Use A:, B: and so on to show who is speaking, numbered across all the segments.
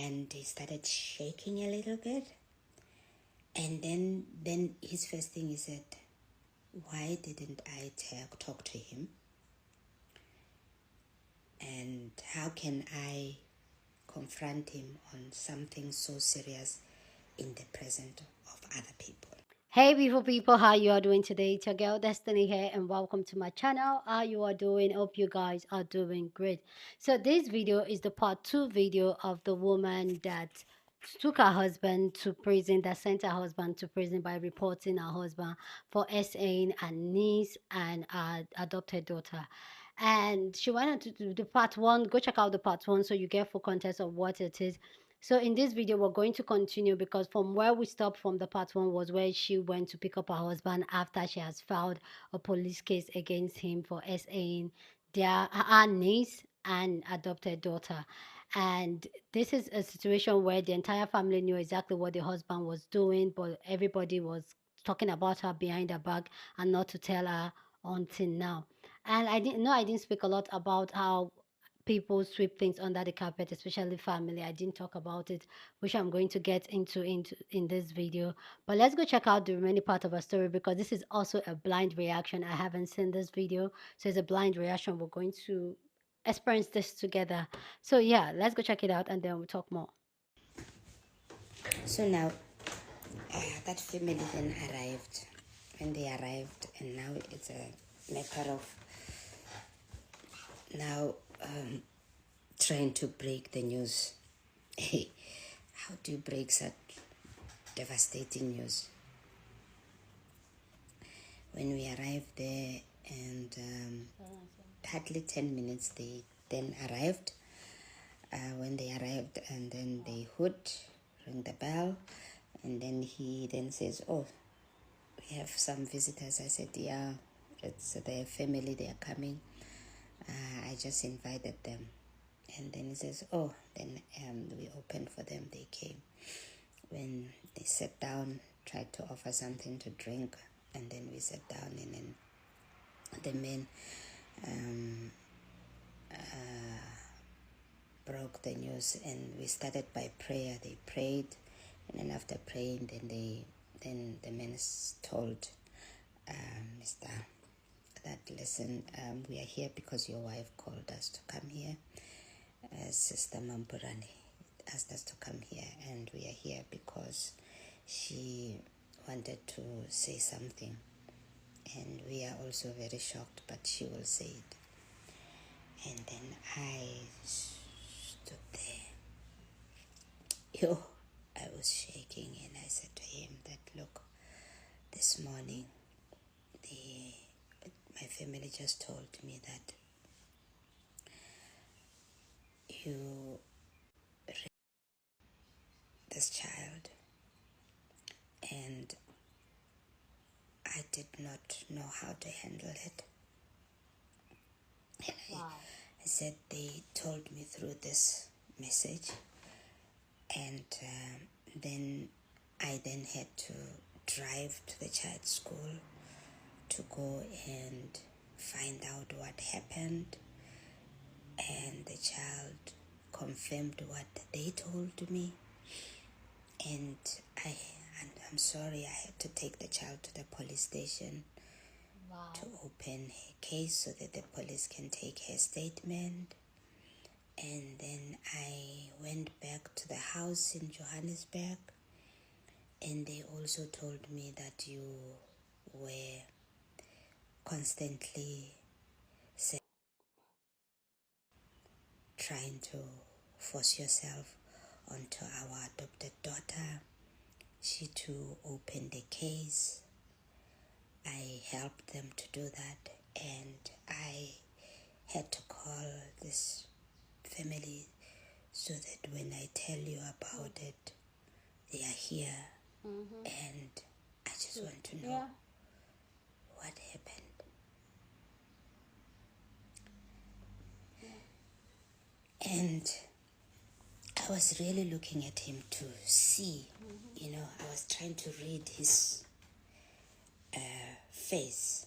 A: and he started shaking a little bit. And then his first thing he said, why didn't I talk to him? And how can I confront him on something so serious in the presence of other people?
B: Hey beautiful people, how you are doing today? It's your girl Destiny here and welcome to my channel. How you are doing? Hope you guys are doing great. So this video is the part 2 video of the woman that took her husband to prison, that sent her husband to prison by reporting her husband for SAing her niece and her adopted daughter. And she went on to do the part 1. Go check out the part 1 so you get full context of what it is. So in this video, we're going to continue because from where we stopped from the part 1 was where she went to pick up her husband after she has filed a police case against him for SAing her niece and adopted daughter. And this is a situation where the entire family knew exactly what the husband was doing, but everybody was talking about her behind her back and not to tell her until now. And I didn't speak a lot about how people sweep things under the carpet, especially family. I didn't talk about it, which I'm going to get into in this video. But let's go check out the remaining part of our story because this is also a blind reaction. I haven't seen this video, so it's a blind reaction. We're going to experience this together. So yeah, let's go check it out and then we'll talk more.
A: So now, that family then arrived. When they arrived, and now it's a matter of now trying to break the news. Hey, how do you break such devastating news? When we arrived there, and hardly 10 minutes, they then arrived. When they arrived, and then they ring the bell, and then he then says, oh, we have some visitors. I said, yeah, it's their family, they are coming. I just invited them. And then he says, oh, then we opened for them, they came. When they sat down, tried to offer something to drink, and then we sat down, and then the men broke the news, and we started by prayer. They prayed, and then after praying, then the men told Mr. that, listen, we are here because your wife called us to come here. Sister Mampurani asked us to come here, and we are here because she wanted to say something, and we are also very shocked, but she will say it. And then I stood there. I was shaking, and I said to him that, look, this morning my family just told me that you raped this child, and I did not know how to handle it. And I said they told me through this message, and then I then had to drive to the child's school to go and find out what happened, and the child confirmed what they told me, and I'm sorry, I had to take the child to the police station to open her case so that the police can take her statement. And then I went back to the house in Johannesburg, and they also told me that you were constantly trying to force yourself onto our adopted daughter. She too opened the case. I helped them to do that, and I had to call this family so that when I tell you about it, they are here. And I just want to know what happened. And I was really looking at him to see, I was trying to read his face,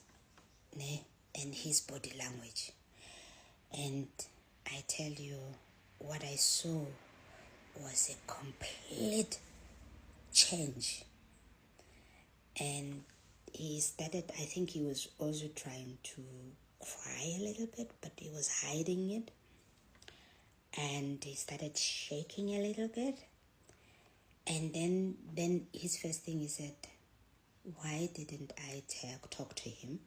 A: and his body language. And I tell you, what I saw was a complete change. And he started, I think he was also trying to cry a little bit, but he was hiding it. And he started shaking a little bit. And then his first thing he said, why didn't I talk to him?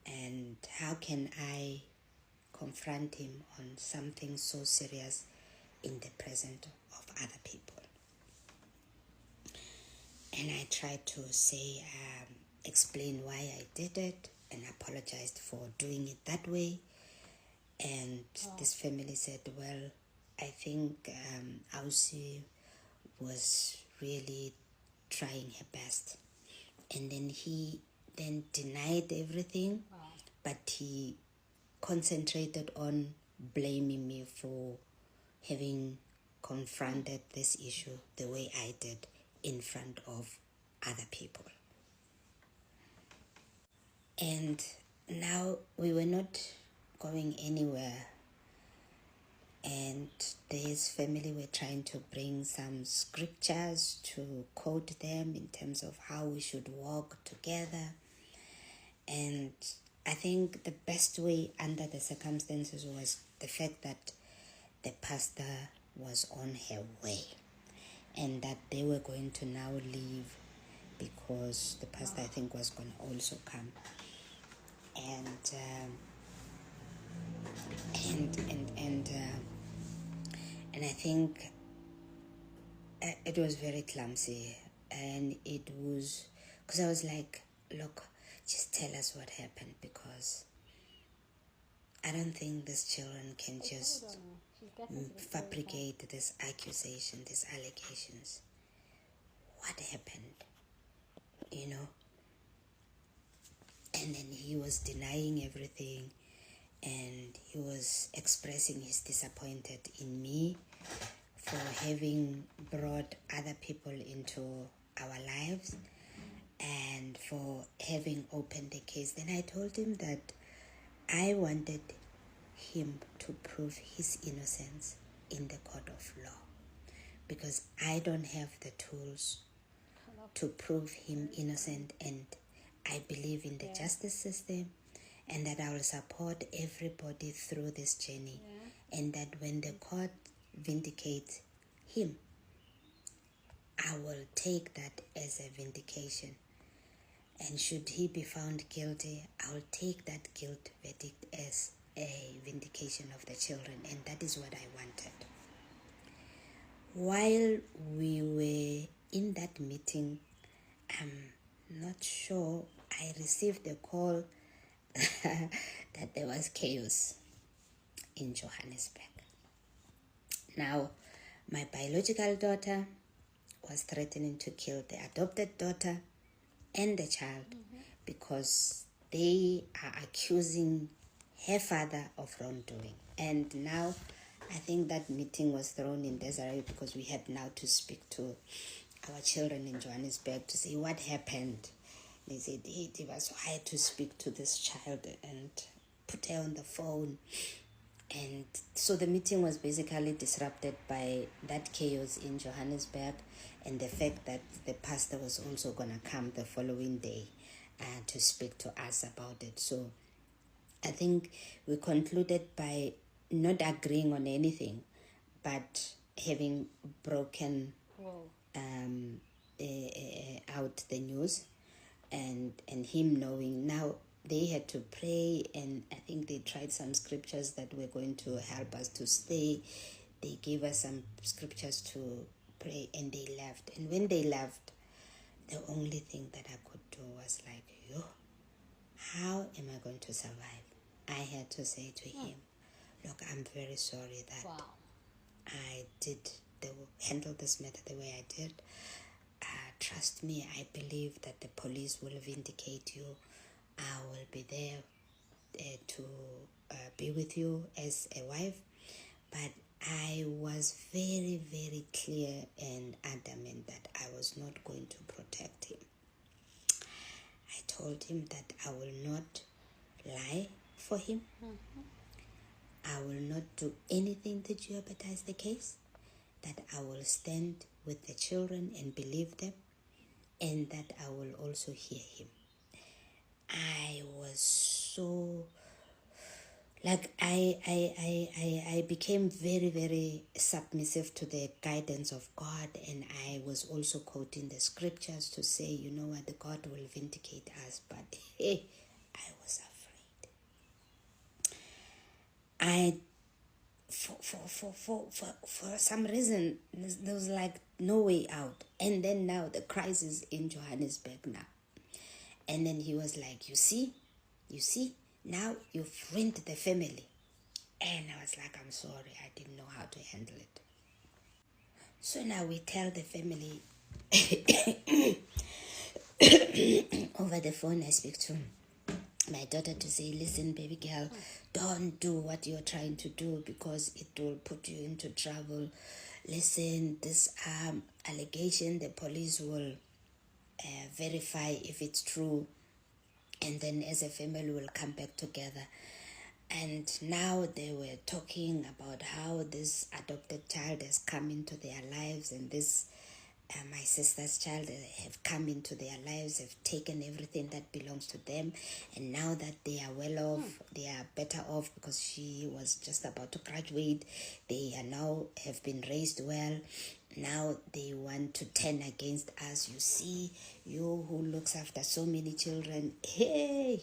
A: And how can I confront him on something so serious in the presence of other people? And I tried to say, explain why I did it and apologized for doing it that way. And this family said, well, I think Ausi was really trying her best. And then he then denied everything, but he concentrated on blaming me for having confronted this issue the way I did in front of other people. And now we were not going anywhere, and this family were trying to bring some scriptures to quote them in terms of how we should walk together. And I think the best way under the circumstances was the fact that the pastor was on her way and that they were going to now leave because the pastor, I think, was going to also come. And I think it was very clumsy, and it was because I was like, look, just tell us what happened, because I don't think these children can just fabricate this accusation, these allegations. What happened? You know? And then he was denying everything, and he was expressing his disappointed in me for having brought other people into our lives and for having opened the case. Then I told him that I wanted him to prove his innocence in the court of law, because I don't have the tools to prove him innocent, and I believe in the justice system, and that I will support everybody through this journey, and that when the court vindicates him, I will take that as a vindication. And should he be found guilty, I will take that guilt verdict as a vindication of the children, and that is what I wanted. While we were in that meeting, I'm not sure, I received a call that there was chaos in Johannesburg. Now, my biological daughter was threatening to kill the adopted daughter and the child because they are accusing her father of wrongdoing. And now I think that meeting was thrown in disarray because we had now to speak to our children in Johannesburg to see what happened. They said it was hard to speak to this child and put her on the phone. And so the meeting was basically disrupted by that chaos in Johannesburg and the fact that the pastor was also going to come the following day to speak to us about it. So I think we concluded by not agreeing on anything, but having broken out the news, and him knowing. Now they had to pray, and I think they tried some scriptures that were going to help us to stay. They gave us some scriptures to pray, and they left. And when they left, the only thing that I could do was like, yo, how am I going to survive? I had to say to him, look, I'm very sorry that I did handle this matter the way I did. Trust me, I believe that the police will vindicate you. I will be there to be with you as a wife. But I was very, very clear and adamant that I was not going to protect him. I told him that I will not lie for him. I will not do anything to jeopardize the case, that I will stand with the children and believe them, and that I will also hear him. I was so, like, I became very, very submissive to the guidance of God, and I was also quoting the scriptures to say, you know what, the God will vindicate us. But hey, I was afraid. I for some reason there was like no way out. And then now the crisis in Johannesburg now. And then he was like, you see, now you've ruined the family. And I was like, I'm sorry, I didn't know how to handle it. So now we tell the family over the phone. I speak to my daughter to say, listen, baby girl, don't do what you're trying to do because it will put you into trouble. Listen, this allegation, the police will verify if it's true, and then as a family we'll come back together. And now they were talking about how this adopted child has come into their lives, and this my sister's child have come into their lives, have taken everything that belongs to them, and now that they are well off, they are better off because she was just about to graduate. They are now have been raised well. Now they want to turn against us. You see, you who looks after so many children. Hey.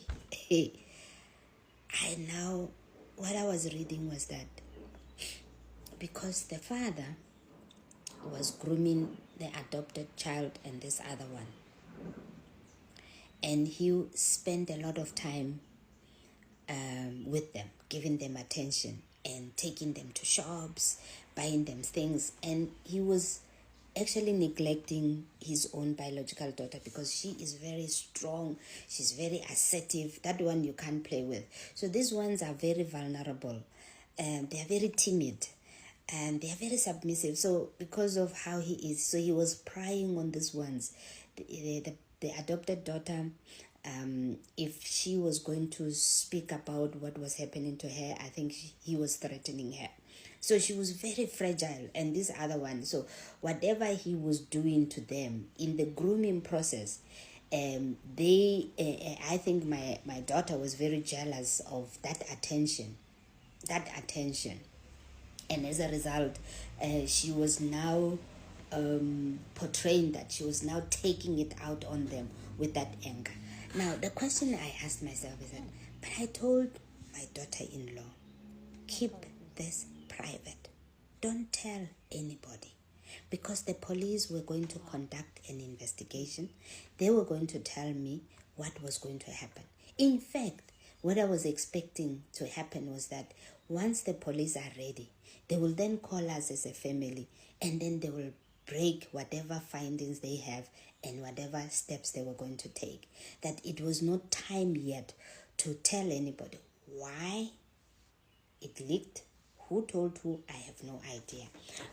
A: I now, what I was reading was that because the father was grooming the adopted child and this other one, and he spent a lot of time with them, giving them attention and taking them to shops, buying them things, and he was actually neglecting his own biological daughter because she is very strong, she's very assertive. That one you can't play with. So these ones are very vulnerable, they are very timid, and they are very submissive. So because of how he is, so he was prying on these ones. The adopted daughter, if she was going to speak about what was happening to her, I think he was threatening her. So she was very fragile. And this other one, so whatever he was doing to them in the grooming process, I think my daughter was very jealous of that attention. And as a result, she was now portraying that. She was now taking it out on them with that anger. Now, the question I asked myself is that, but I told my daughter-in-law, keep this private. Don't tell anybody. Because the police were going to conduct an investigation. They were going to tell me what was going to happen. In fact, what I was expecting to happen was that once the police are ready, they will then call us as a family, and then they will break whatever findings they have and whatever steps they were going to take. That it was not time yet to tell anybody. Why it leaked, who told who, I have no idea.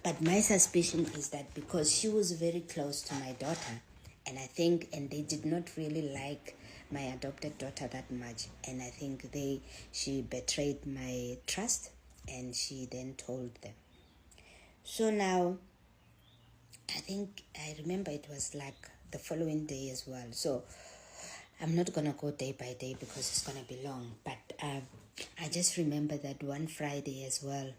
A: But my suspicion is that because she was very close to my daughter, and I think, and they did not really like my adopted daughter that much, and I think she betrayed my trust, and she then told them. So now, I think, I remember it was like the following day as well. So I'm not going to go day by day because it's going to be long. But I just remember that one Friday as well,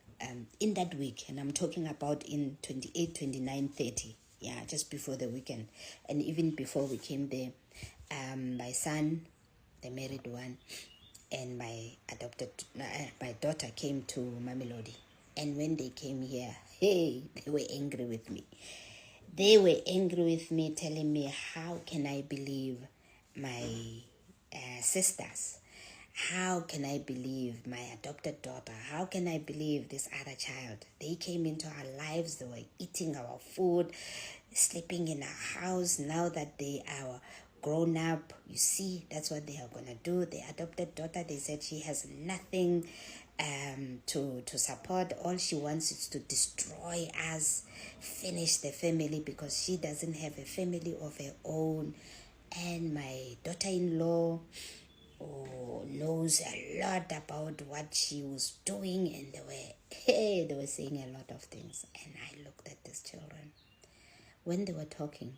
A: in that week, and I'm talking about in 28, 29, 30. Yeah, just before the weekend. And even before we came there, my son, the married one, and my daughter came to Mamelodi. And when they came here, hey, they were angry with me. They were angry with me, telling me, how can I believe my sisters? How can I believe my adopted daughter? How can I believe this other child? They came into our lives, they were eating our food, sleeping in our house. Now that they are grown up, you see, that's what they are going to do. The adopted daughter, they said she has nothing to support. All she wants is to destroy us, finish the family, because she doesn't have a family of her own. And my daughter-in-law or knows a lot about what she was doing, and they were saying a lot of things. And I looked at these children. When they were talking,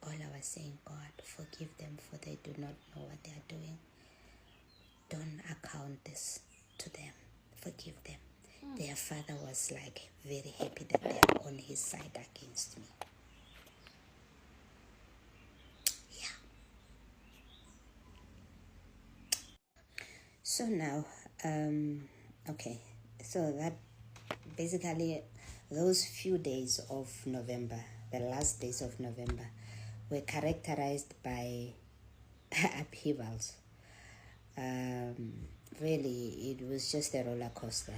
A: all I was saying, God, forgive them, for they do not know what they are doing. Don't account this to them. Forgive them. Their father was like very happy that they are on his side against me. Yeah. So now, okay. So that basically, those few days of November, the last days of November, were characterized by upheavals. Really, it was just a roller coaster.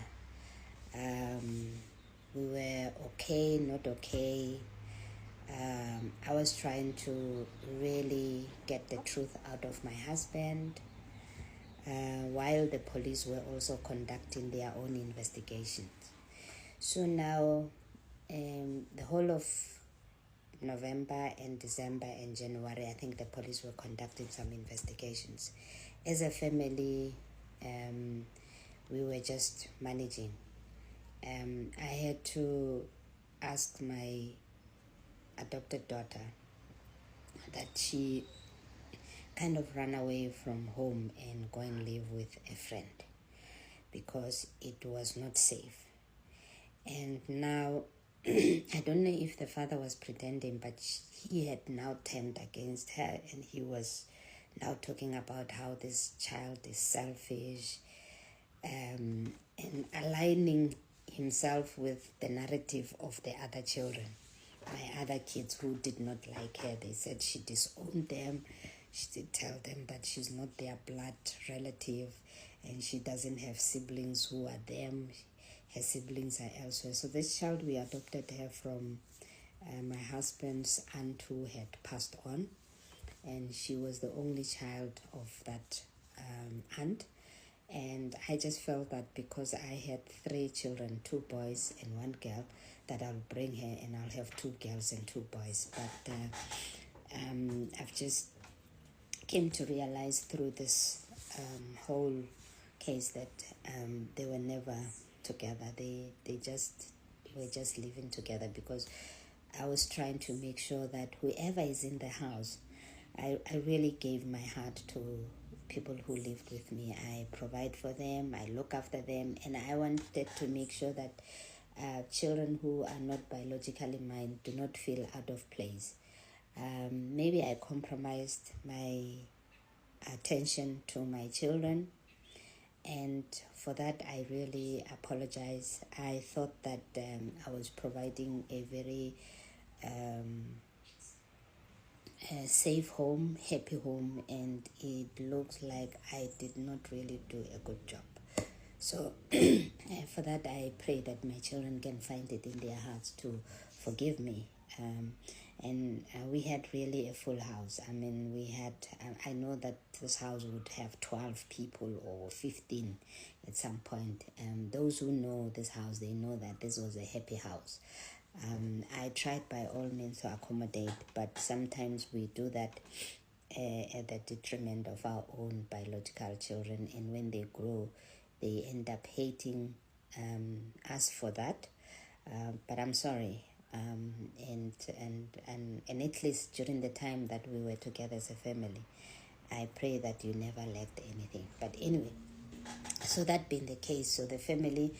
A: We were okay, not okay. I was trying to really get the truth out of my husband, while the police were also conducting their own investigations. So now, the whole of November and December and January, I think the police were conducting some investigations. As a family, we were just managing. I had to ask my adopted daughter that she kind of ran away from home and go and live with a friend because it was not safe. And now, I don't know if the father was pretending, but he had now turned against her, and he was now talking about how this child is selfish, and aligning himself with the narrative of the other children. My other kids who did not like her, they said she disowned them. She did tell them that she's not their blood relative, and she doesn't have siblings who are them. Her siblings are elsewhere. So this child, we adopted her from my husband's aunt who had passed on, and she was the only child of that aunt. And I just felt that because I had 3 children, 2 boys and 1 girl, that I'll bring her and I'll have 2 girls and 2 boys. But I've just came to realize through this whole case that they were never together. They just were just living together, because I was trying to make sure that whoever is in the house, I really gave my heart to people who lived with me. I provide for them, I look after them, and I wanted to make sure that children who are not biologically mine do not feel out of place. Maybe I compromised my attention to my children, and for that I really apologize. I thought that I was providing a very safe home, happy home, and it looks like I did not really do a good job. So for that I pray that my children can find it in their hearts to forgive me. And we had really a full house. I mean, we had, I know that this house would have 12 people or 15 at some point. Those who know this house, they know that this was a happy house. I tried by all means to accommodate, but sometimes we do that at the detriment of our own biological children, and when they grow, they end up hating us for that. But I'm sorry. And at least during the time that we were together as a family, I pray that you never lacked anything. But anyway, so that being the case, so the family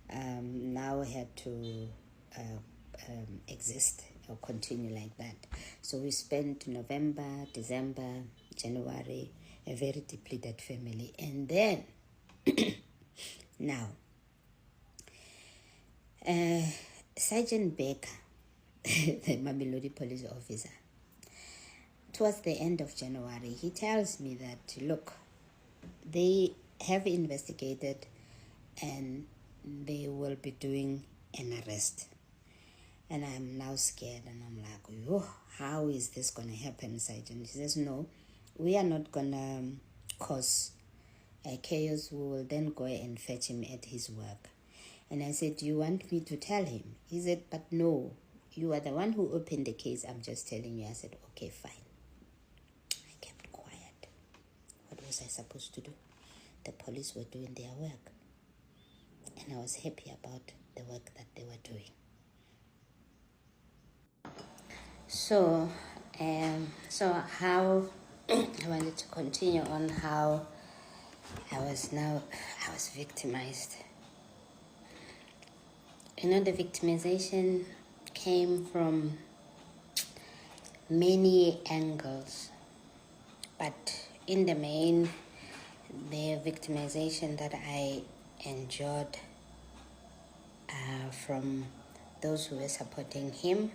A: now had to exist or continue like that. So we spent November, December, January, a very depleted family. And then, now, Sergeant Baker, the Mamelodi police officer, towards the end of January, he tells me that, look, they have investigated and they will be doing an arrest. And I'm now scared, and I'm like, oh, how is this going to happen, Sergeant? He says, no, we are not going to cause chaos. We will then go and fetch him at his work. And I said, do you want me to tell him? He said, but no, you are the one who opened the case. I'm just telling you. I said, okay, fine. I kept quiet. What was was I supposed to do? The police were doing their work, and I was happy about the work that they were doing. So how I wanted to continue on how I was victimized. The victimization came from many angles, but in the main, the victimization that I endured from those who were supporting him,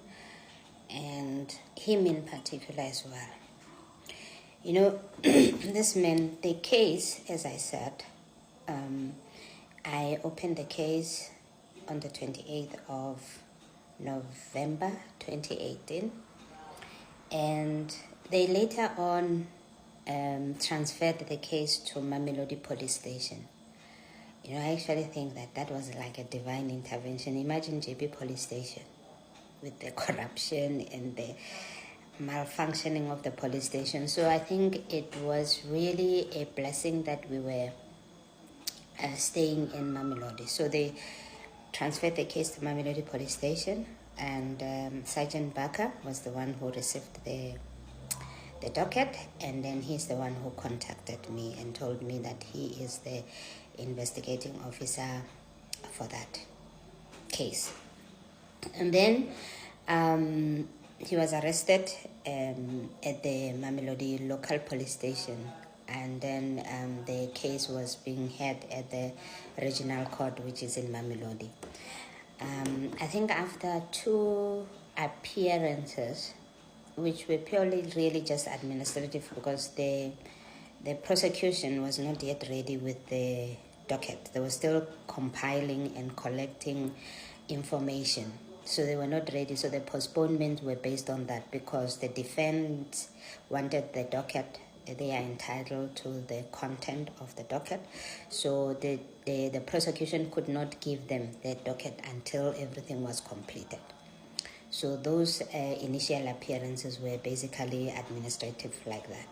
A: and him in particular as well. This man, the case, as I said, I opened the case on the 28th of November 2018, and they later on transferred the case to Mamelodi Police Station. I actually think that was like a divine intervention. Imagine JB Police Station with the corruption and the malfunctioning of the police station. So I think it was really a blessing that we were staying in Mamelodi. So they transferred the case to Mamelodi Police Station, and Sergeant Baka was the one who received the docket, and then he's the one who contacted me and told me that he is the investigating officer for that case. And then he was arrested at the Mamelodi local police station, and then the case was being heard at the regional court, which is in Mamelodi. I think after 2 appearances, which were purely really just administrative, because the prosecution was not yet ready with the docket. They were still compiling and collecting information. So they were not ready. So the postponements were based on that, because the defense wanted the docket. They are entitled to the content of the docket. So the prosecution could not give them the docket until everything was completed. So those initial appearances were basically administrative like that.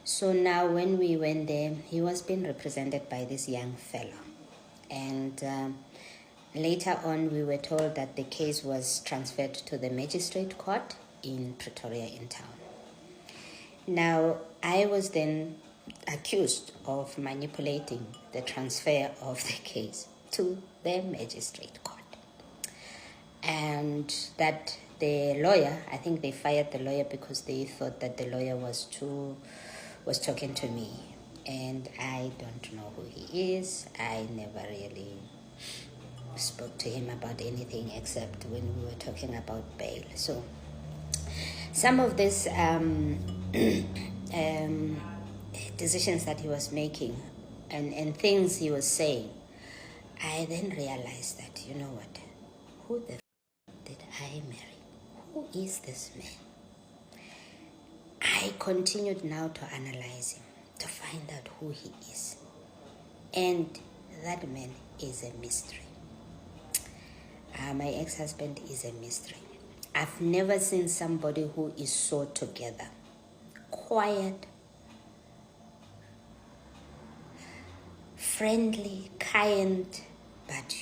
A: So now when we went there, he was being represented by this young fellow. And later on, we were told that the case was transferred to the magistrate court in Pretoria in town. Now, I was then accused of manipulating the transfer of the case to the magistrate court. And that the lawyer, I think they fired the lawyer because they thought that the lawyer was talking to me. And I don't know who he is. I never really spoke to him about anything except when we were talking about bail. So some of these decisions that he was making and things he was saying, I then realized that, you know what, who the did I marry? Who is this man? I continued now to analyze him, to find out who he is. And that man is a mystery. My ex-husband is a mystery. I've never seen somebody who is so together. Quiet, friendly, kind, but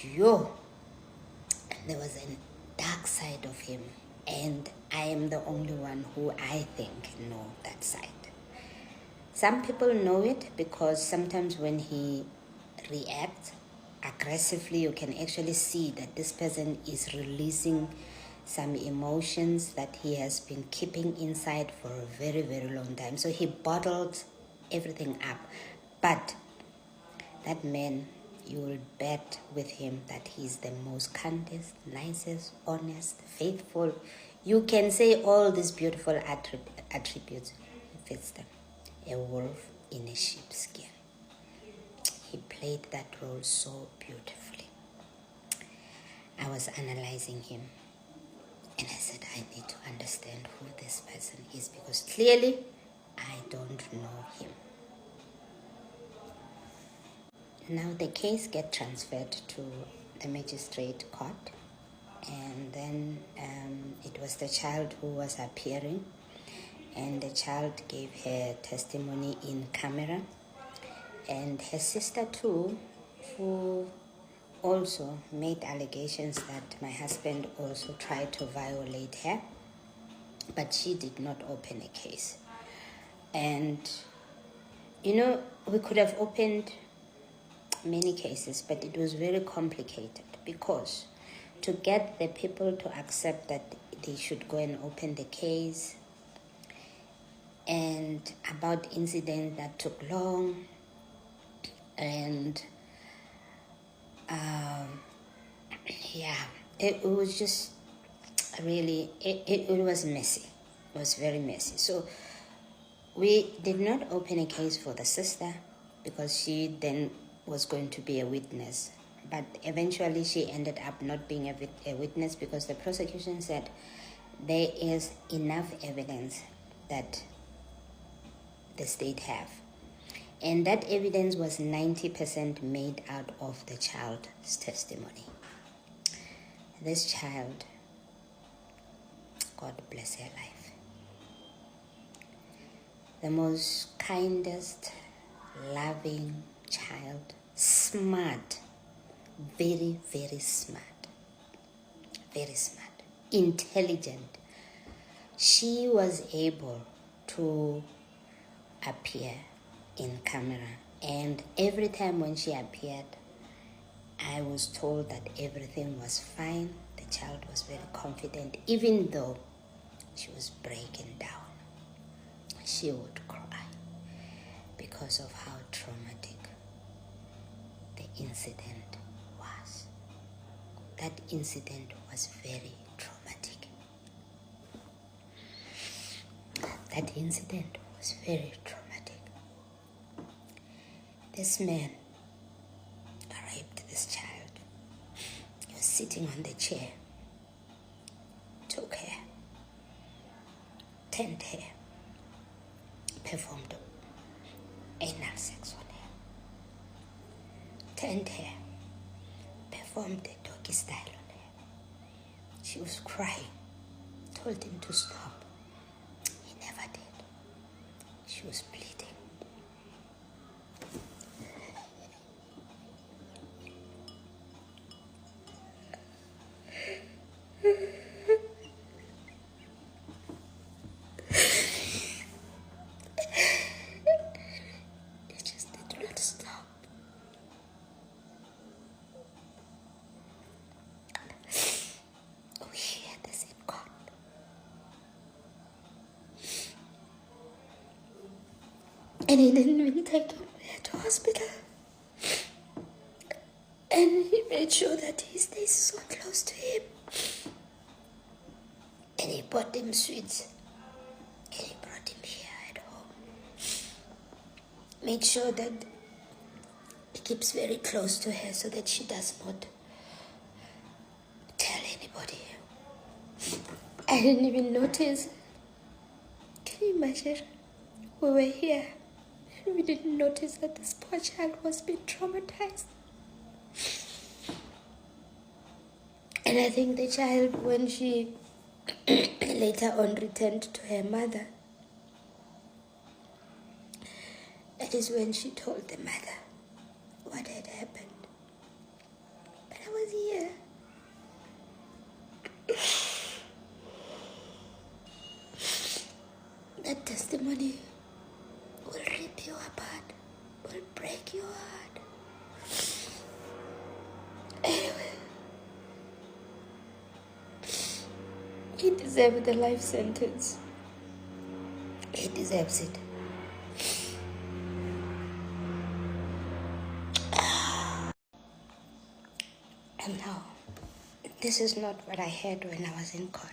A: there was a dark side of him, and I am the only one who I think know that side. Some people know it because sometimes when he reacts aggressively, you can actually see that this person is releasing some emotions that he has been keeping inside for a very, very long time. So he bottled everything up. But that man, you will bet with him that he's the most kindest, nicest, honest, faithful. You can say all these beautiful attributes. He fits them. A wolf in a sheep's skin. He played that role so beautifully. I was analyzing him, and I said, I need to understand who this person is, because clearly I don't know him. Now the case gets transferred to the magistrate court, and then it was the child who was appearing, and the child gave her testimony in camera. and her sister too, who also made allegations that my husband also tried to violate her, but she did not open a case. And we could have opened many cases, but it was very complicated because to get the people to accept that they should go and open the case, and about incidents that took long, and yeah, it was just really, it was messy. It was very messy. So we did not open a case for the sister because she then was going to be a witness. But eventually she ended up not being a witness because the prosecution said there is enough evidence that the state have. And that evidence was 90% made out of the child's testimony. This child, God bless her life, the most kindest, loving child, smart, very, very smart, intelligent. She was able to appear in camera, and every time when she appeared, I was told that everything was fine. The child was very confident, even though she was breaking down. She would cry because of how traumatic the incident was. That incident was very traumatic. That incident was very traumatic. This man raped this child. He was sitting on the chair, took her, turned her, performed anal sex on her, turned her, performed the doggy style on her. She was crying, told him to stop. He never did. She was bleeding. He just did not stop. We hear this in court. And he didn't even take him to hospital. And he made sure that he stays so close to him. And he bought him sweets. And he brought him here at home. Made sure that he keeps very close to her so that she does not tell anybody. I didn't even notice. Can you imagine? We were here and we didn't notice that this poor child was being traumatized. And I think the child, when she later on returned to her mother, that is when she told the mother what had happened. But I was here. That testimony will rip you apart, will break your heart. Anyway, he deserved the life sentence. He deserves it. And now, this is not what I heard when I was in court.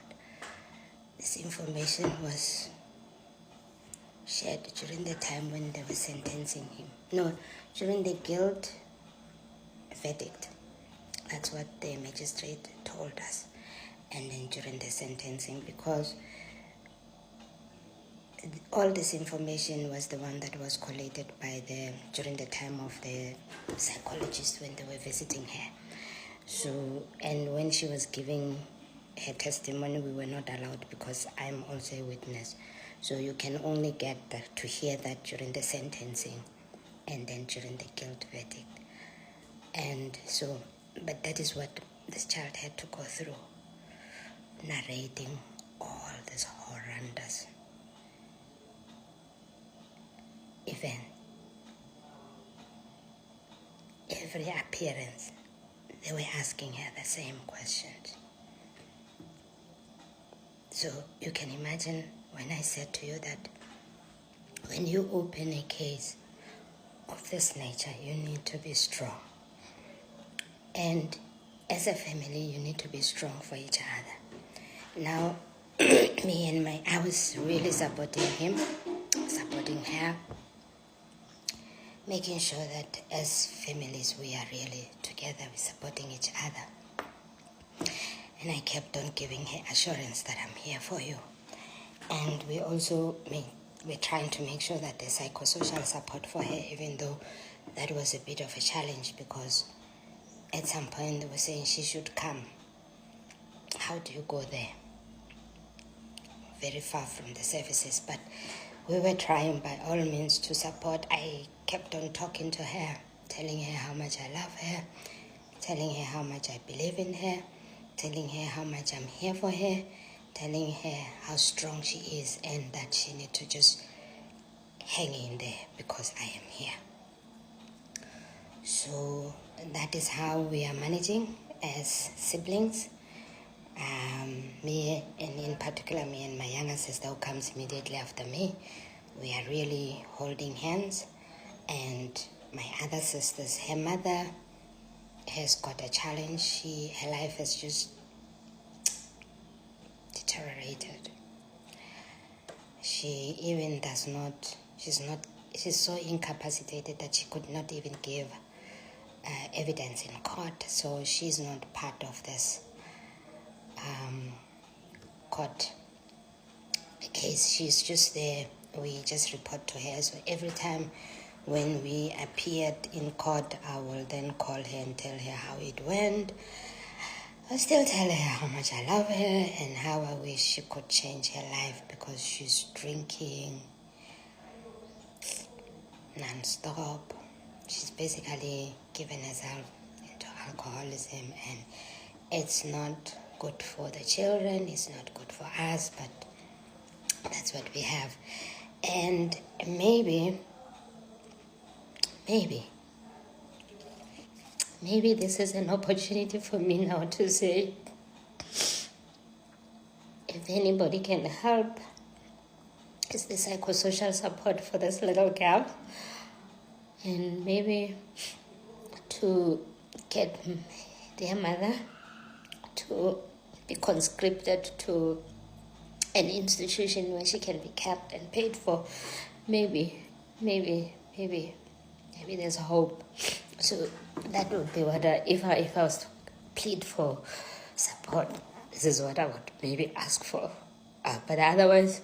A: This information was shared during the time when they were sentencing him. No, during the guilt verdict. That's what the magistrate told us. And then during the sentencing, because all this information was the one that was collated by during the time of the psychologist when they were visiting her. So, and when she was giving her testimony, we were not allowed because I'm also a witness. So you can only get to hear that during the sentencing. and then during the guilt verdict. And so, but that is what this child had to go through, narrating all this horrendous event. Every appearance, they were asking her the same questions. So you can imagine when I said to you that when you open a case of this nature, you need to be strong. And as a family, you need to be strong for each other. Now, I was really supporting him, supporting her, making sure that as families we are really together, we're supporting each other. And I kept on giving her assurance that I'm here for you. And we're trying to make sure that there's psychosocial support for her, even though that was a bit of a challenge because at some point they were saying she should come. How do you go there? Very far from the services, but we were trying by all means to support. I kept on talking to her, telling her how much I love her, telling her how much I believe in her, telling her how much I'm here for her, telling her how strong she is and that she needs to just hang in there because I am here. So that is how we are managing as siblings. Me, and in particular me and my younger sister who comes immediately after me, we are really holding hands. And my other sisters, her mother has got a challenge. Her life has just deteriorated. She's so incapacitated that she could not even give evidence in court. So she's not part of this court case. She's just there. We just report to her. So every time when we appeared in court, I will then call her and tell her how it went. I still tell her how much I love her and how I wish she could change her life because she's drinking non-stop. She's basically given herself into alcoholism, and it's not good for the children, it's not good for us, but that's what we have. And maybe this is an opportunity for me now to say, if anybody can help, is the psychosocial support for this little girl, and maybe to get their mother to be conscripted to an institution where she can be kept and paid for. Maybe there's hope. So that would be what if I was to plead for support, this is what I would maybe ask for. But otherwise,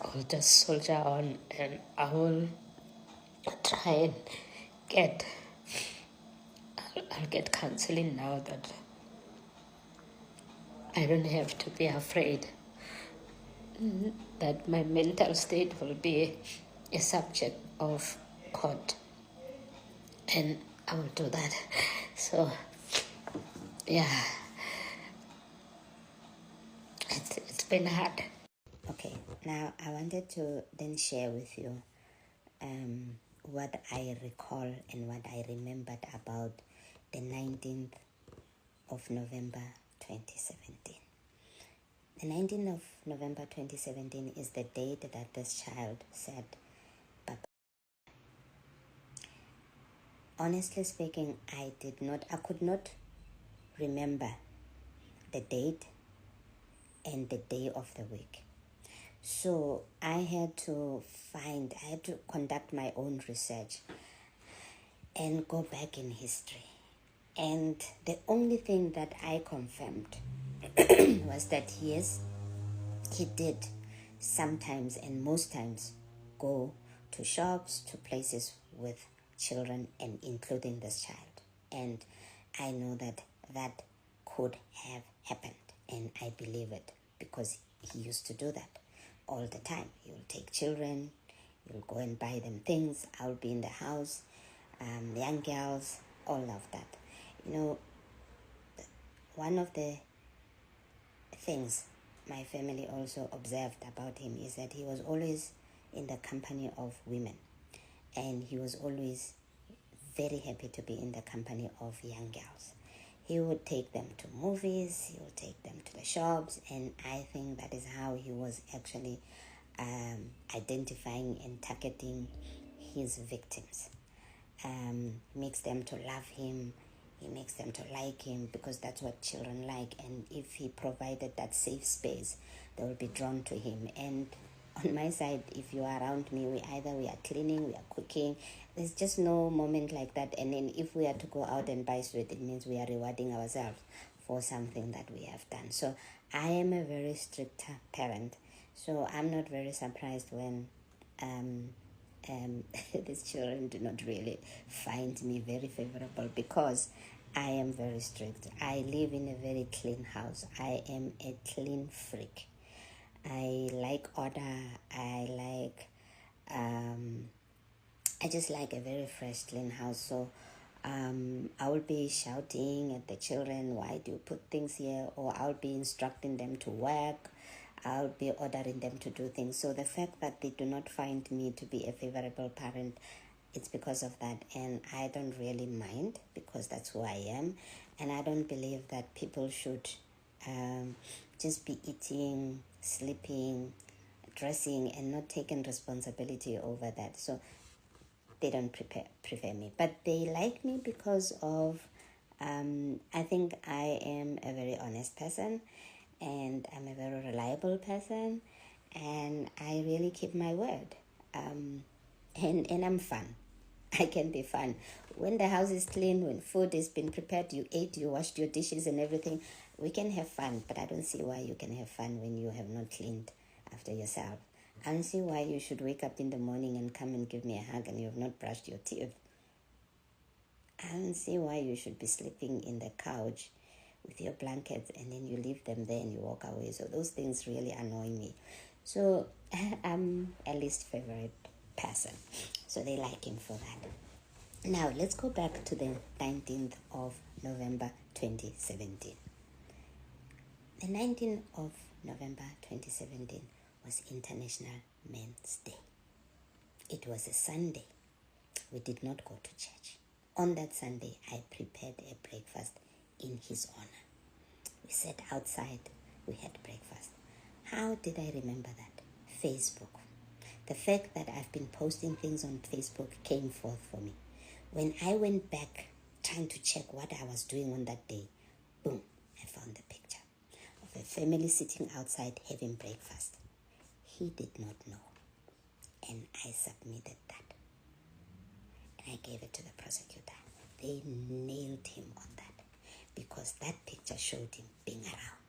A: I'll just soldier on and I will try and I'll get counseling now that I don't have to be afraid that my mental state will be a subject of court, and I will do that. So yeah, it's been hard. Okay, now I wanted to then share with you what I recall and what I remembered about the 19th of November 2017. The 19th of November 2017 is the date that this child said, "Papa." Honestly speaking, I could not remember the date and the day of the week. So I had to conduct my own research and go back in history. And the only thing that I confirmed was that yes, he did sometimes and most times go to shops, to places with children, and including this child. And I know that that could have happened, and I believe it because he used to do that all the time. He will take children He'll go and buy them things. I'll be in the house, young girls, all of that. One of the things my family also observed about him is that he was always in the company of women, and he was always very happy to be in the company of young girls. He would take them to movies, he would take them to the shops, and I think that is how he was actually identifying and targeting his victims. Makes them to love him, he makes them to like him, because that's what children like. And if he provided that safe space, they will be drawn to him. And on my side, if you are around me, we are cleaning, we are cooking. There's just no moment like that. And then if we are to go out and buy sweet, it means we are rewarding ourselves for something that we have done. So I am a very strict parent. So I'm not very surprised when these children do not really find me very favorable, because I am very strict. I live in a very clean house. I am a clean freak. I like order. I just like a very fresh, clean house. So I will be shouting at the children, why do you put things here? Or I'll be instructing them to work. I'll be ordering them to do things. So the fact that they do not find me to be a favorable parent, it's because of that. And I don't really mind, because that's who I am. And I don't believe that people should just be eating, sleeping, dressing, and not taking responsibility over that. So they don't prefer me. But they like me because of, I think I am a very honest person, and I'm a very reliable person, and I really keep my word. And I'm fun. I can be fun. When the house is clean, when food has been prepared, you ate, you washed your dishes and everything, we can have fun. But I don't see why you can have fun when you have not cleaned after yourself. I don't see why you should wake up in the morning and come and give me a hug and you have not brushed your teeth. I don't see why you should be sleeping in the couch with your blankets and then you leave them there and you walk away. So those things really annoy me. So I'm a least favorite person. So they like him for that. Now let's go back to the 19th of November 2017. The 19th of November 2017 was International Men's Day. It was a Sunday. We did not go to church. On that Sunday, I prepared a breakfast in his honor. We sat outside, we had breakfast. How did I remember that? Facebook. The fact that I've been posting things on Facebook came forth for me. When I went back trying to check what I was doing on that day, boom, I found the picture of a family sitting outside having breakfast. He did not know. And I submitted that. And I gave it to the prosecutor. They nailed him on that, because that picture showed him being around.